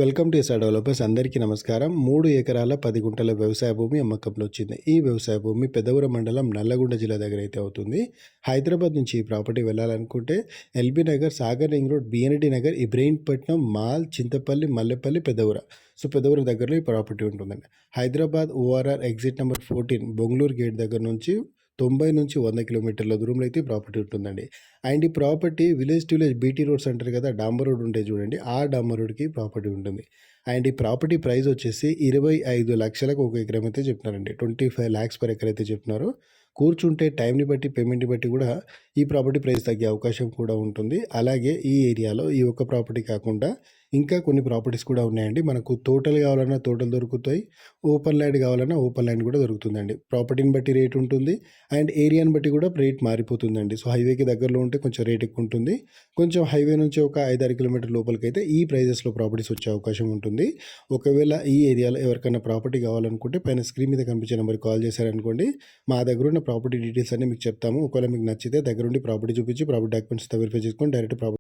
Welcome to SR developers. అందరికీ నమస్కారం. 3 ఎకరాల 10 గుంటల వ్యవసాయ భూమి అమ్మకంలో వచ్చింది. ఈ వ్యవసాయ భూమి పెద్దవరం మండలం నల్లగొండ జిల్లా దగ్గర అయితే అవుతుంది. హైదరాబాద్ నుంచి ఈ ప్రాపర్టీ వెళ్ళాలనుకుంటే LB Nagar, Sagar ring road, BNT Nagar, Ibrahimpatnam, Mal, Chintapalli, Mallepalli, Peddavara. So Peddavaram దగ్గరలో ఈ ప్రాపర్టీ ఉంటుందండి. Hyderabad ORR exit number 14 Bongaluru gate దగ్గర నుంచి 90 నుంచి 100 కిలోమీటర్ల దూరంలో అయితే ప్రాపర్టీ ఉంటుందండి. అండ్ ఈ property village to village BT roads అంటారు కదా, డాంబర్ రోడ్ ఉంటే చూడండి, ఆ డాంబర్ రోడ్కి ప్రాపర్టీ ఉంటుంది. అండ్ ఈ ప్రాపర్టీ ప్రైస్ వచ్చేసి 25 లక్షలకు ఒక ఎకరం అయితే చెప్తున్నారండి. 25 lakhs పర్ ఎకర్ అయితే చెప్తున్నారు. కూర్చుంటే టైంని బట్టి, పేమెంట్ని బట్టి కూడా ఈ ప్రాపర్టీ ప్రైస్ తగ్గే అవకాశం కూడా ఉంటుంది. అలాగే ఈ ఏరియాలో ఈ ఒక్క ప్రాపర్టీ కాకుండా ఇంకా కొన్ని ప్రాపర్టీస్ కూడా ఉన్నాయండి. మనకు తోటలు కావాలన్నా తోటలు దొరుకుతాయి, ఓపెన్ ల్యాండ్ కావాలన్నా ఓపెన్ ల్యాండ్ కూడా దొరుకుతుందండి. ప్రాపర్టీని బట్టి రేట్ ఉంటుంది అండ్ ఏరియాని బట్టి కూడా రేట్ మారిపోతుందండి. సో హైవేకి దగ్గరలో ఉంటే కొంచెం రేట్ ఎక్కువ ఉంటుంది. కొంచెం హైవే నుంచి ఒక 5-6 కిలోమీటర్ లోపలికి అయితే ఈ ప్రైజెస్లో ప్రాపర్టీస్ వచ్చే అవకాశం ఉంటుంది. ఒకవేళ ఈ ఏరియాలో ఎవరికైనా ప్రాపర్టీ కావాలనుకుంటే పైన స్క్రీన్ మీద కనిపించే నెంబర్కి కాల్ చేశారనుకోండి, మా దగ్గర ఉన్న ప్రాపర్టీ డీటెయిల్స్ అన్నీ మీకు చెప్తాము. ఒకవేళ మీకు నచ్చితే దగ్గరుండి ప్రాపర్టీ చూపించి ప్రాపర్టీ డాక్యుమెంట్స్ వెరిఫై చేసుకొని డైరెక్ట్ ప్రాపర్టీ